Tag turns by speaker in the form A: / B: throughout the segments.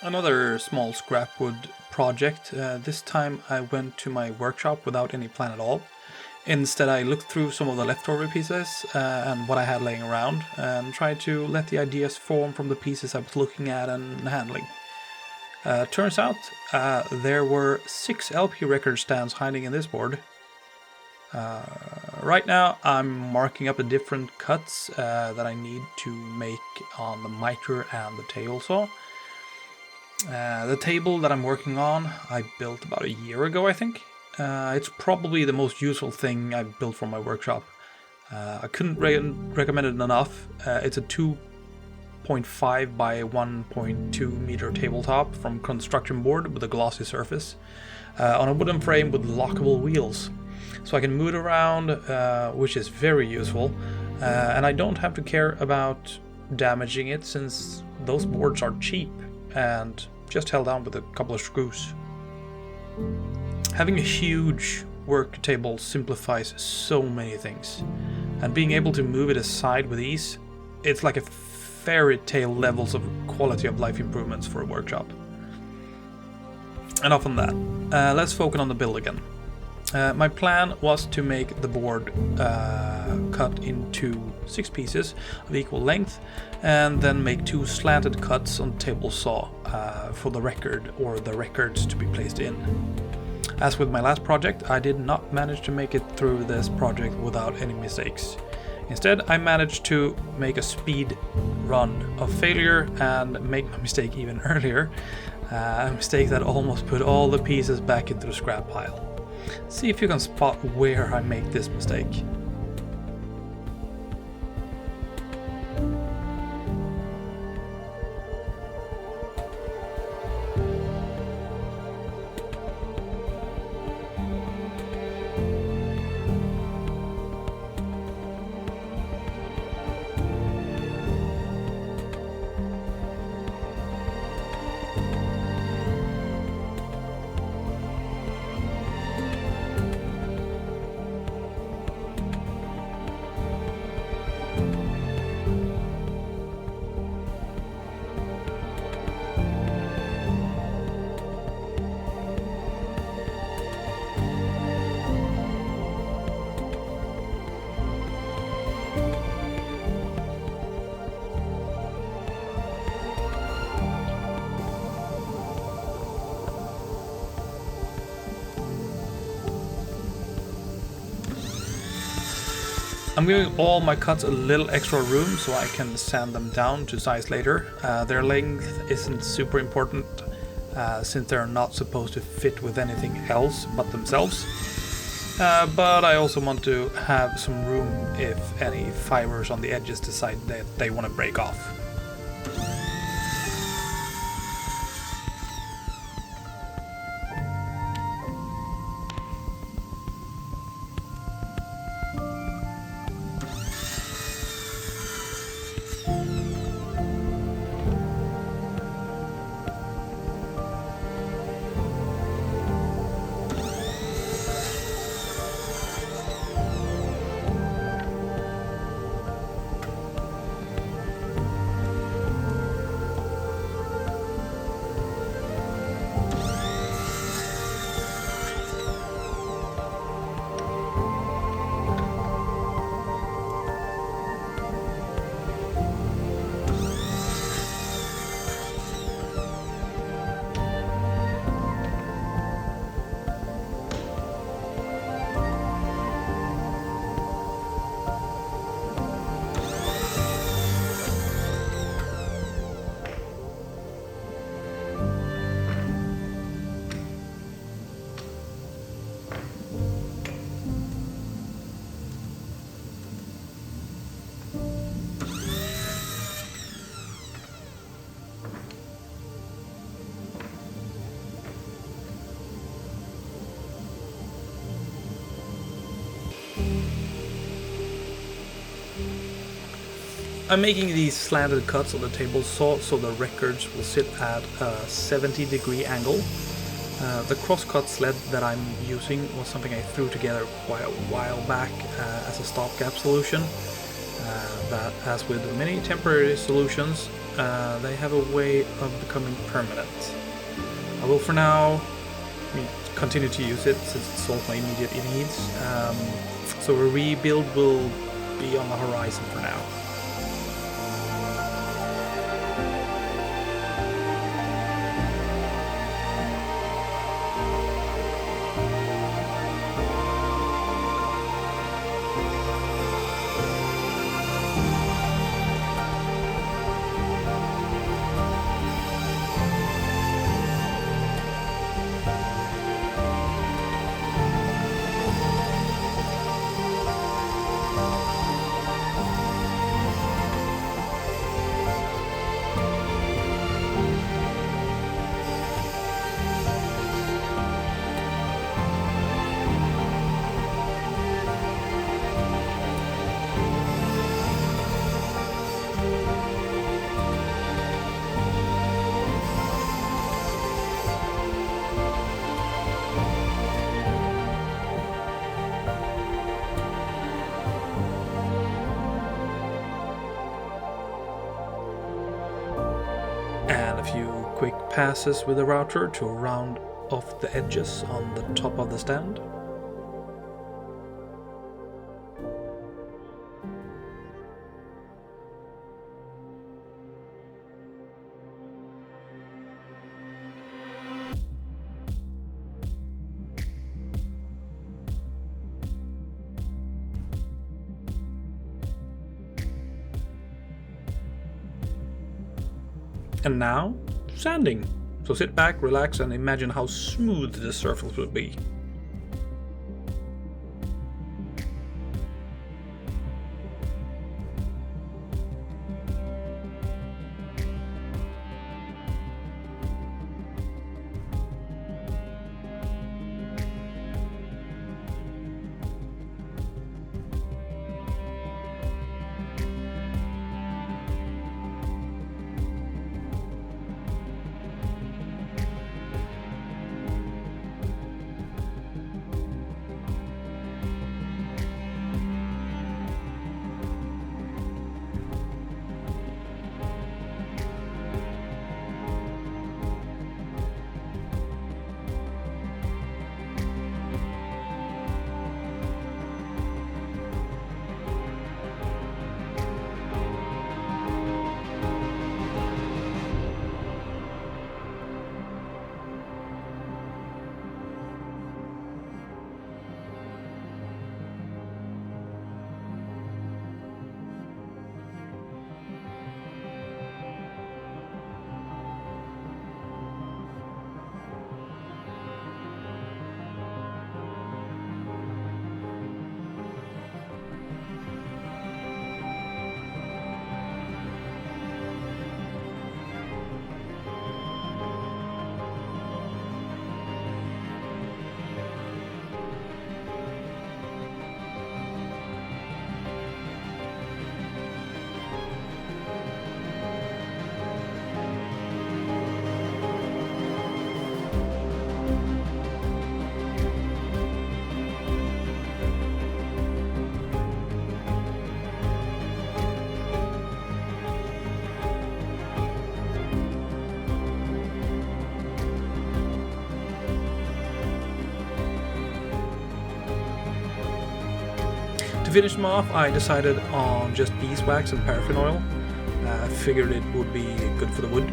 A: Another small scrap wood project. This time I went to my workshop without any plan at all. Instead, I looked through some of the leftover pieces and what I had laying around and tried to let the ideas form from the pieces I was looking at and handling. Turns out there were 6 LP record stands hiding in this board. Right now I'm marking up the different cuts that I need to make on the miter and the table saw. The table that I'm working on I built about a year ago, I think. It's probably the most useful thing I've built for my workshop. I couldn't recommend it enough. It's a 2.5 by 1.2 meter tabletop from construction board with a glossy surface on a wooden frame with lockable wheels. So I can move it around, which is very useful, and I don't have to care about damaging it since those boards are cheap and just held down with a couple of screws. Having a huge work table simplifies so many things, and being able to move it aside with ease, it's like a fairy tale levels of quality of life improvements for a workshop. Enough on that. Let's focus on the build again. My plan was to make the board cut into 6 pieces of equal length and then make 2 slanted cuts on the table saw for the record or the records to be placed in. As with my last project, I did not manage to make it through this project without any mistakes. Instead, I managed to make a speed run of failure and make my mistake even earlier, a mistake that almost put all the pieces back into the scrap pile. See if you can spot where I make this mistake. I'm giving all my cuts a little extra room so I can sand them down to size later. Their length isn't super important since they're not supposed to fit with anything else but themselves. But I also want to have some room if any fibers on the edges decide that they want to break off. I'm making these slanted cuts on the table saw so the records will sit at a 70-degree angle. The crosscut sled that I'm using was something I threw together quite a while back as a stopgap solution. that, as with many temporary solutions, they have a way of becoming permanent. I will for now continue to use it since it solves my immediate needs, so a rebuild will be on the horizon for now. And a few quick passes with the router to round off the edges on the top of the stand. And now, sanding. So sit back, relax, and imagine how smooth the surface will be. To finish them off, I decided on just beeswax and paraffin oil. I figured it would be good for the wood.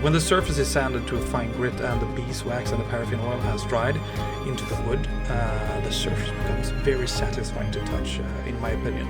A: When the surface is sanded to a fine grit and the beeswax and the paraffin oil has dried into the wood, the surface becomes very satisfying to touch, in my opinion.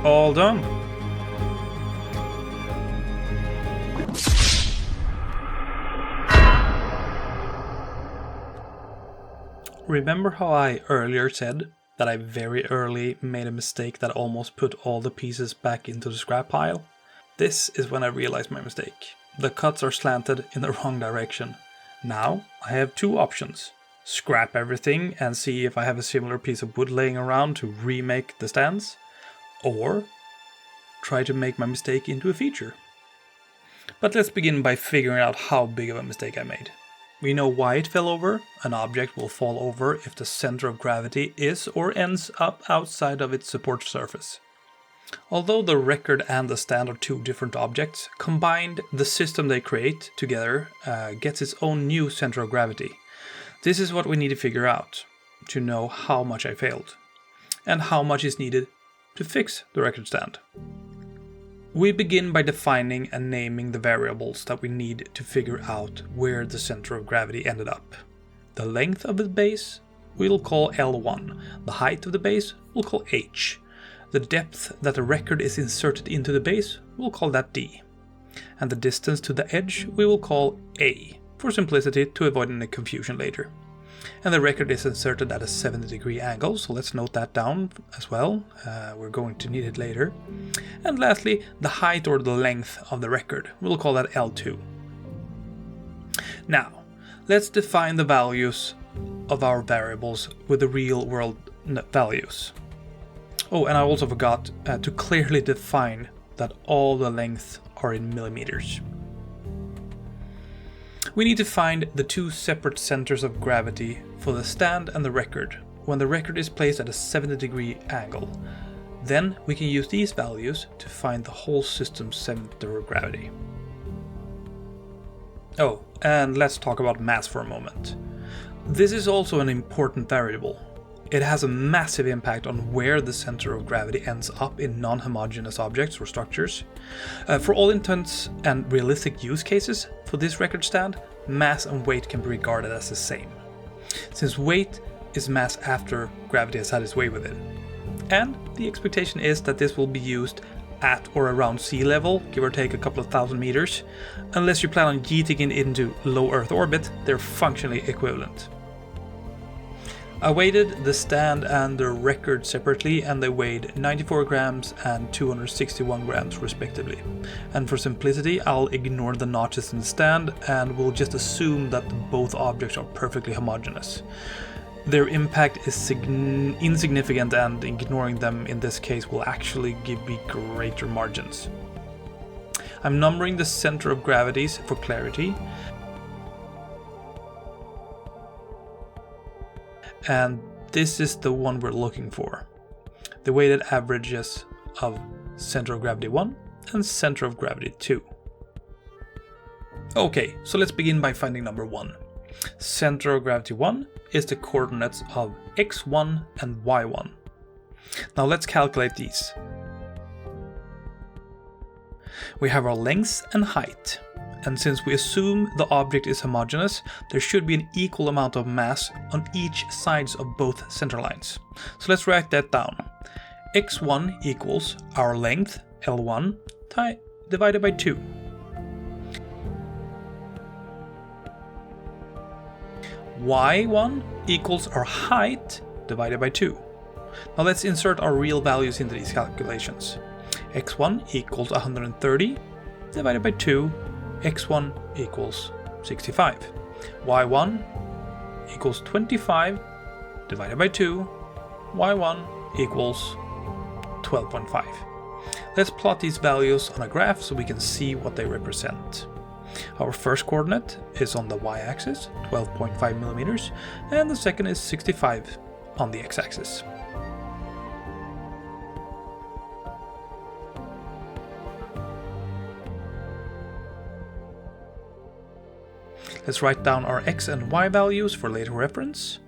A: All done. Remember how I earlier said that I very early made a mistake that almost put all the pieces back into the scrap pile? This is when I realized my mistake. The cuts are slanted in the wrong direction. Now I have two options. Scrap everything and see if I have a similar piece of wood laying around to remake the stands, or try to make my mistake into a feature. But let's begin by figuring out how big of a mistake I made. We know why it fell over. An object will fall over if the center of gravity is or ends up outside of its support surface. Although the record and the stand are two different objects, combined, the system they create together gets its own new center of gravity. This is what we need to figure out to know how much I failed, and how much is needed to fix the record stand. We begin by defining and naming the variables that we need to figure out where the center of gravity ended up. The length of the base we'll call L1, the height of the base we'll call H, the depth that the record is inserted into the base we'll call that D, and the distance to the edge we will call A, for simplicity to avoid any confusion later. And the record is inserted at a 70-degree angle, so let's note that down as well. We're going to need it later. And lastly, the height or the length of the record. We'll call that L2. Now, let's define the values of our variables with the real world values. Oh, and I also forgot to clearly define that all the lengths are in millimeters. We need to find the two separate centers of gravity for the stand and the record when the record is placed at a 70-degree angle. Then we can use these values to find the whole system's center of gravity. Oh, and let's talk about mass for a moment. This is also an important variable. It has a massive impact on where the center of gravity ends up in non-homogeneous objects or structures. For all intents and realistic use cases for this record stand, mass and weight can be regarded as the same, since weight is mass after gravity has had its way with it. And the expectation is that this will be used at or around sea level, give or take a couple of thousand meters. Unless you plan on yeeting it into low Earth orbit, they're functionally equivalent. I weighted the stand and the record separately, and they weighed 94 grams and 261 grams respectively. And for simplicity, I'll ignore the notches in the stand and we'll just assume that both objects are perfectly homogeneous. Their impact is insignificant, and ignoring them in this case will actually give me greater margins. I'm numbering the center of gravities for clarity. And this is the one we're looking for. The weighted averages of center of gravity 1 and center of gravity 2. Okay, so let's begin by finding number 1. Center of gravity 1 is the coordinates of x1 and y1. Now let's calculate these. We have our length and height. And since we assume the object is homogeneous, there should be an equal amount of mass on each sides of both center lines. So let's write that down. x1 equals our length, L1, divided by 2. y1 equals our height, divided by 2. Now let's insert our real values into these calculations. x1 equals 130, divided by 2. x1 equals 65. y1 equals 25 divided by 2. y1 equals 12.5. Let's plot these values on a graph so we can see what they represent. Our first coordinate is on the y-axis, 12.5 millimeters, and the second is 65 on the x-axis. Let's write down our x and y values for later reference.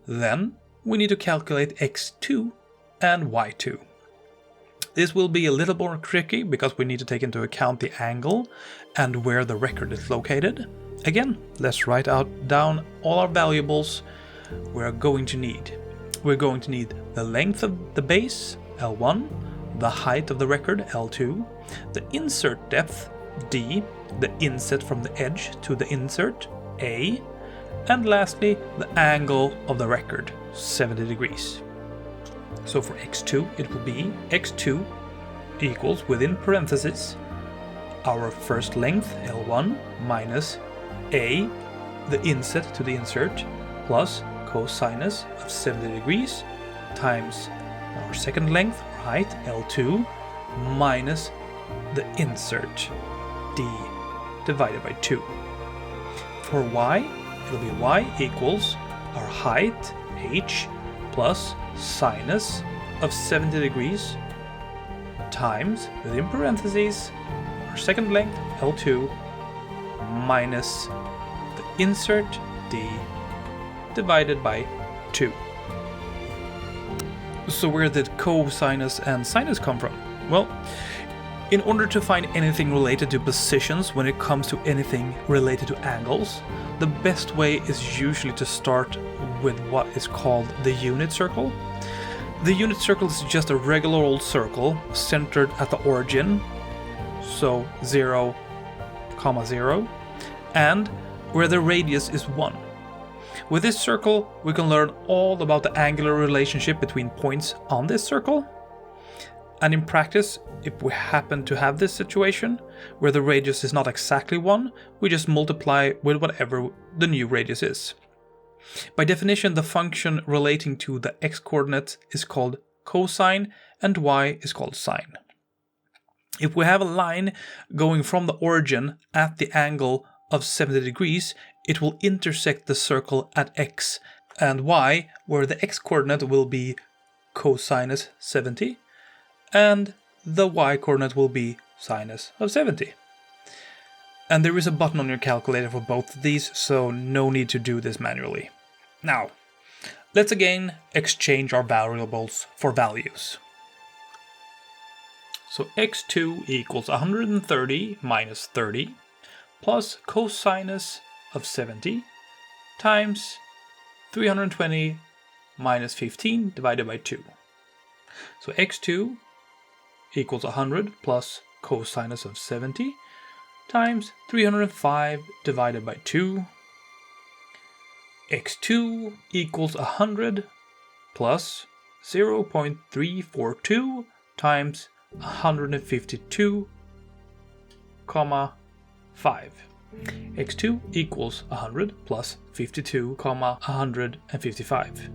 A: Then we need to calculate x2 and y2. This will be a little more tricky because we need to take into account the angle and where the record is located. Again, let's write down all our variables we're going to need. We're going to need the length of the base, L1, the height of the record, L2, the insert depth, D, the inset from the edge to the insert, A, and lastly, the angle of the record, 70 degrees. So for x2, it will be x2 equals, within parentheses, our first length, L1, minus A, the inset to the insert, plus cosinus of 70 degrees, times our second length, or height, L2, minus the insert, D, divided by 2. For y, it'll be y equals our height, h, plus sinus of 70 degrees, times, within parentheses, our second length, L2, minus the insert, D, divided by 2. So where did cosinus and sinus come from? Well, in order to find anything related to positions when it comes to anything related to angles, the best way is usually to start with what is called the unit circle. The unit circle is just a regular old circle centered at the origin, so 0, 0, and where the radius is 1. With this circle, we can learn all about the angular relationship between points on this circle. And in practice, if we happen to have this situation, where the radius is not exactly 1, we just multiply with whatever the new radius is. By definition, the function relating to the x-coordinate is called cosine, and y is called sine. If we have a line going from the origin at the angle of 70 degrees, it will intersect the circle at x and y, where the x-coordinate will be cosinus 70, and the y-coordinate will be sinus of 70. And there is a button on your calculator for both of these, so no need to do this manually. Now, let's again exchange our variables for values. So x2 equals 130 minus 30 plus cosinus of 70 times 320 minus 15 divided by 2. So x2 equals 100 plus cosinus of 70 times 305 divided by 2. x2 equals 100 plus 0.342 times 152, 5. x2 equals 100 plus 52, 155.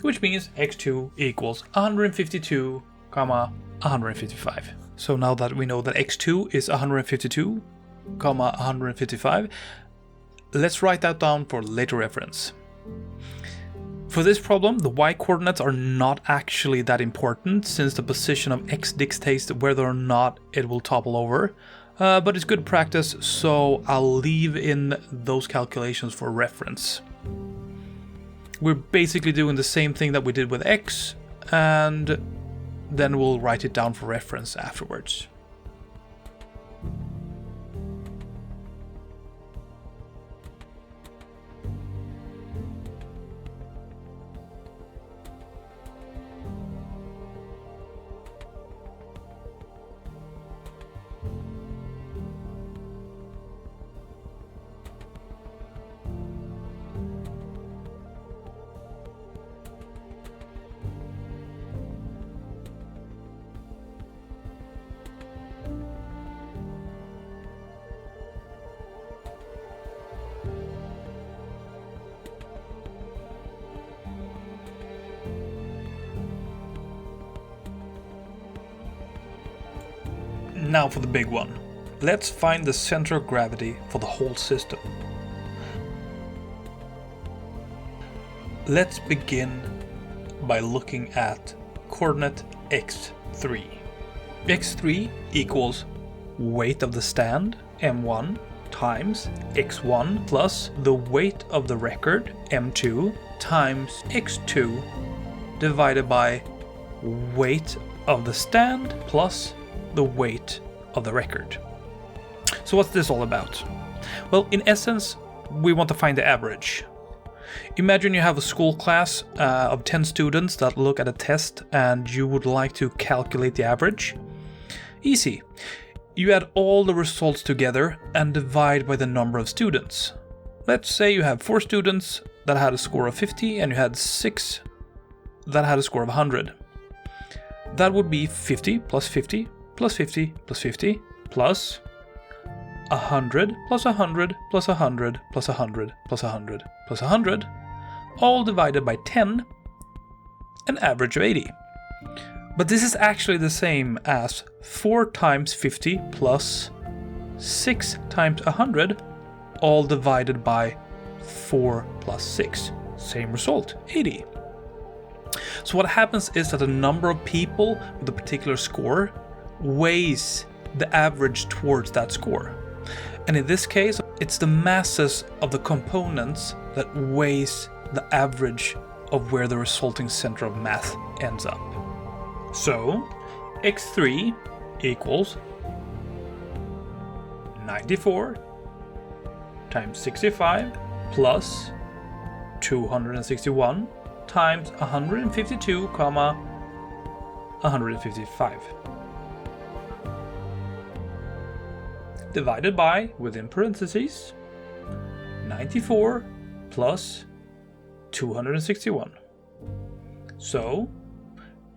A: Which means x2 equals 152, 155. So now that we know that x2 is 152, 155, let's write that down for later reference. For this problem, the y-coordinates are not actually that important, since the position of x dictates whether or not it will topple over. But it's good practice, so I'll leave in those calculations for reference. We're basically doing the same thing that we did with x, and then we'll write it down for reference afterwards. Now for the big one. Let's find the center of gravity for the whole system. Let's begin by looking at coordinate x3. x3 equals weight of the stand, m1, times x1 plus the weight of the record, m2, times x2 divided by weight of the stand plus the weight of the record. So what's this all about? Well, in essence, we want to find the average. Imagine you have a school class of 10 students that look at a test and you would like to calculate the average. Easy. You add all the results together and divide by the number of students. Let's say you have 4 students that had a score of 50 and you had 6 that had a score of 100. That would be 50 plus 50 plus 50 plus 50 plus 100 plus 100 plus 100 plus 100 plus 100 plus 100, all divided by 10, an average of 80. But this is actually the same as 4 times 50 plus 6 times 100, all divided by 4 plus 6. Same result, 80. So what happens is that the number of people with a particular score weighs the average towards that score. And in this case, it's the masses of the components that weighs the average of where the resulting center of mass ends up. So, x3 equals 94 times 65 plus 261 times 152, 155. Divided by, within parentheses, 94 plus 261. So,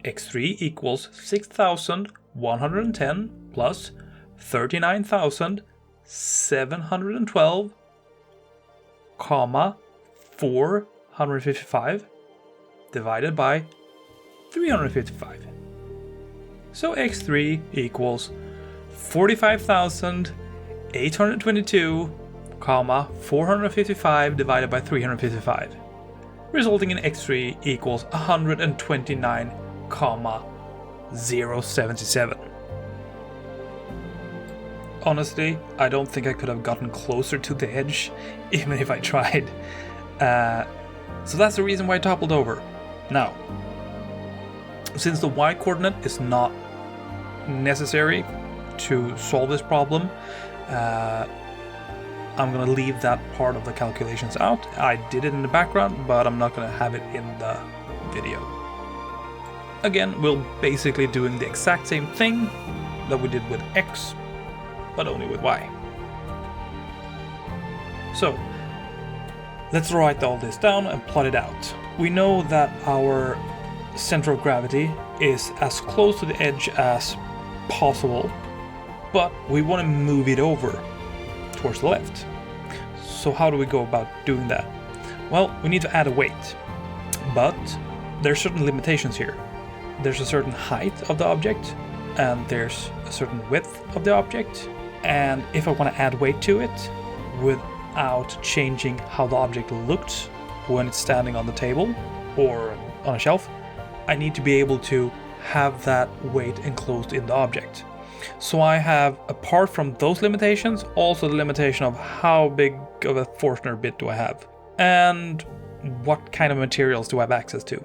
A: x3 equals 6,110 plus 39,712, 455 divided by 355. So x3 equals 45,822, 455 divided by 355, resulting in x3 equals 129,077. Honestly, I don't think I could have gotten closer to the edge, even if I tried. So that's the reason why I toppled over. Now, since the y coordinate is not necessary to solve this problem, I'm going to leave that part of the calculations out. I did it in the background, but I'm not going to have it in the video. Again, we're basically doing the exact same thing that we did with x, but only with y. So, let's write all this down and plot it out. We know that our center of gravity is as close to the edge as possible, but we want to move it over towards the left. So how do we go about doing that? Well, we need to add a weight, but there's certain limitations here. There's a certain height of the object, and there's a certain width of the object, and if I want to add weight to it without changing how the object looks when it's standing on the table or on a shelf, I need to be able to have that weight enclosed in the object. So I have, apart from those limitations, also the limitation of how big of a Forstner bit do I have, and what kind of materials do I have access to.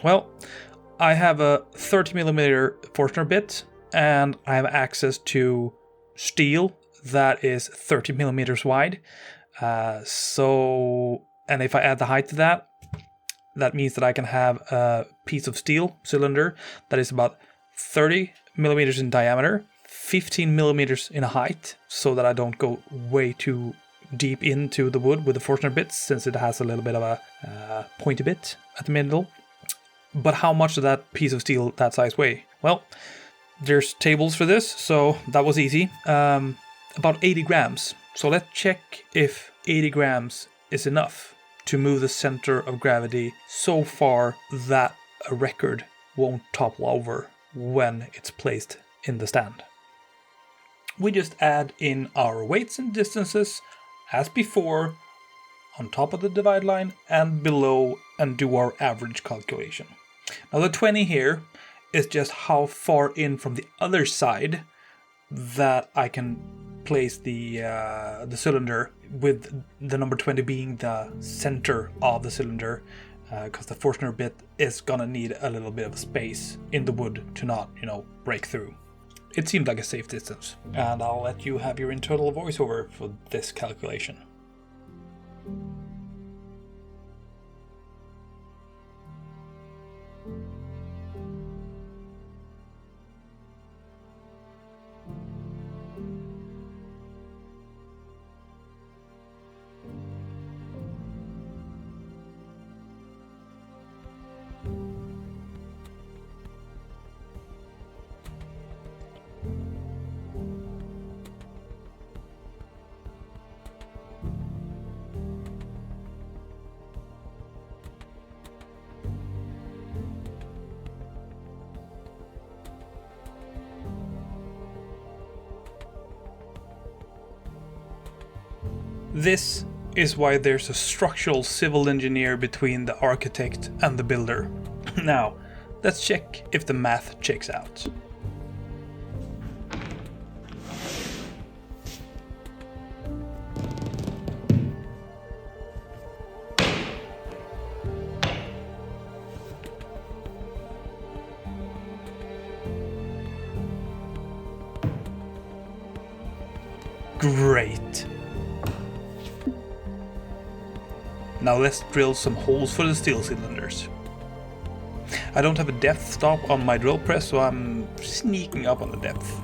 A: Well, I have a 30mm Forstner bit, and I have access to steel that is 30mm wide. And if I add the height to that, that means that I can have a piece of steel cylinder that is about 30mm in diameter, 15mm in height, so that I don't go way too deep into the wood with the Forstner bits, since it has a little bit of a pointy bit at the middle. But how much does that piece of steel that size weigh? Well, there's tables for this, so that was easy. About 80 grams. So let's check if 80 grams is enough to move the center of gravity so far that a record won't topple over when it's placed in the stand. We just add in our weights and distances as before on top of the divide line and below, and do our average calculation. Now the 20 here is just how far in from the other side that I can place the cylinder, with the number 20 being the center of the cylinder, because the Forstner bit is gonna need a little bit of space in the wood to not, break through. it seemed like a safe distance, and I'll let you have your internal voiceover for this calculation. This is why there's a structural civil engineer between the architect and the builder. Now, let's check if the math checks out. Great! Now let's drill some holes for the steel cylinders. I don't have a depth stop on my drill press, so I'm sneaking up on the depth.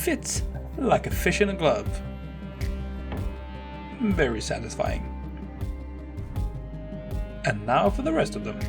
A: Fits like a fish in a glove. Very satisfying. And now for the rest of them.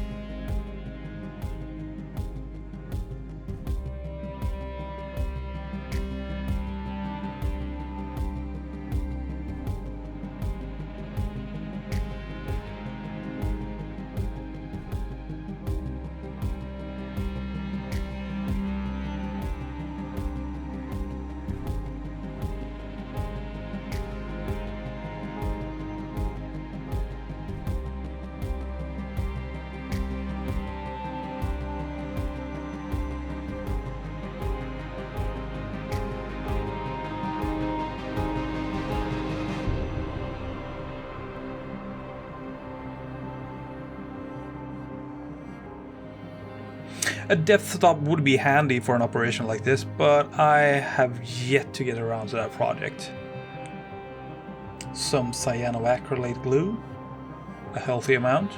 A: A depth stop would be handy for an operation like this, but I have yet to get around to that project. Some cyanoacrylate glue. a healthy amount.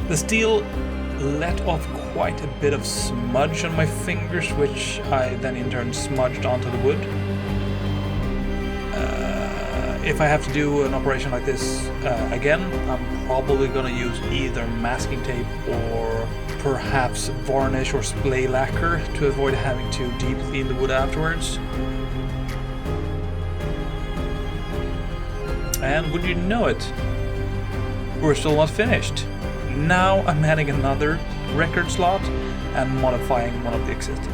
A: The steel let off quite a bit of smudge on my fingers, which I then in turn smudged onto the wood. If I have to do an operation like this again, I'm probably gonna use either masking tape or perhaps varnish or splay lacquer to avoid having to deep clean the wood afterwards. And would you know it, we're still not finished. Now I'm adding another record slot and modifying one of the existing.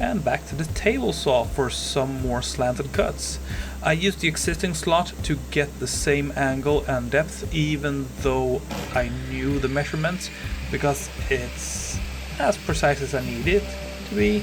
A: And back to the table saw for some more slanted cuts. I used the existing slot to get the same angle and depth, even though I knew the measurements, because it's as precise as I need it to be.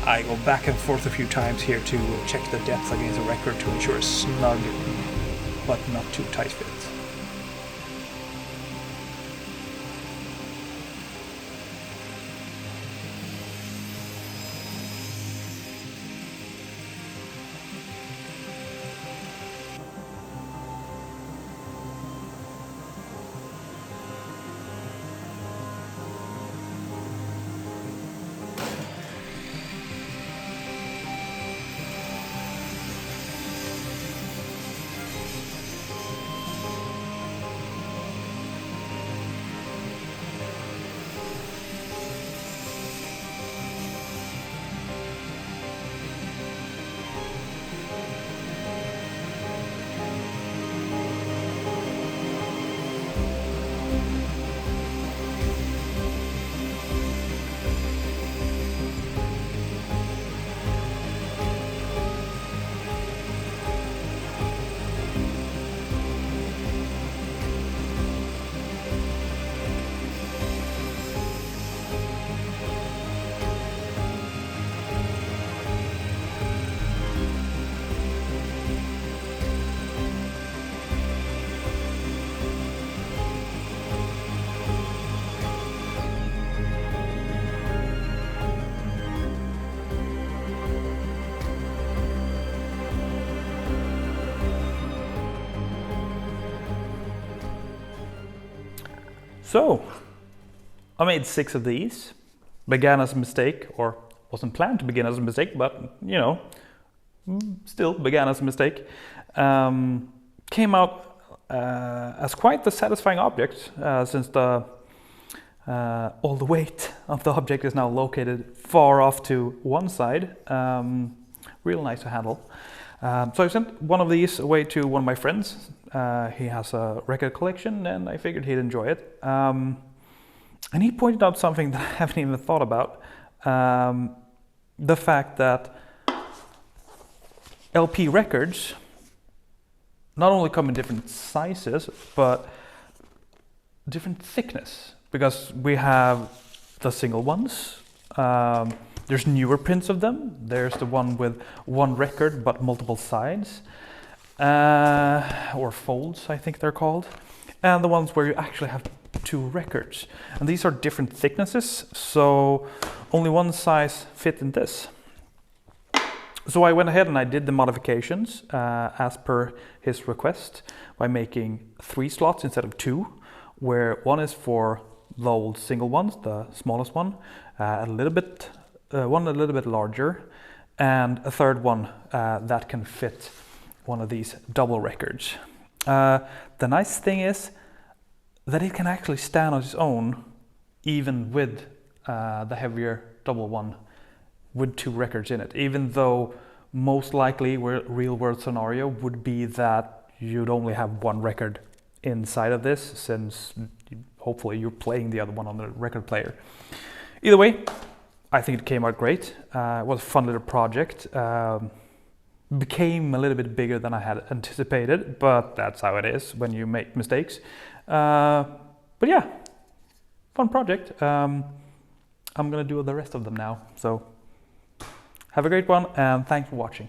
A: I go back and forth a few times here to check the depth against the record to ensure a snug but not too tight fit. So, I made 6 of these. Began as a mistake, or wasn't planned to begin as a mistake, but you know, still began as a mistake. Came out as quite the satisfying object, since all the weight of the object is now located far off to one side. Real nice to handle. So I sent one of these away to one of my friends. He has a record collection and I figured he'd enjoy it. And he pointed out something that I haven't even thought about. The fact that LP records not only come in different sizes, but different thickness. Because we have the single ones. There's newer prints of them. There's the one with one record but multiple sides. Or folds, I think they're called. And the ones where you actually have 2 records. And these are different thicknesses, so only one size fit in this. So I went ahead and I did the modifications as per his request by making 3 slots instead of 2, where one is for the old single ones, the smallest one, one a little bit larger, and a third one that can fit one of these double records. The nice thing is that it can actually stand on its own, even with the heavier double one with 2 records in it, even though most likely real world scenario would be that you'd only have 1 record inside of this, since hopefully you're playing the other one on the record player. Either way, I think it came out great. It was a fun little project. Became a little bit bigger than I had anticipated, but that's how it is when you make mistakes. But yeah, fun project. I'm gonna do the rest of them now. So have a great one and thanks for watching.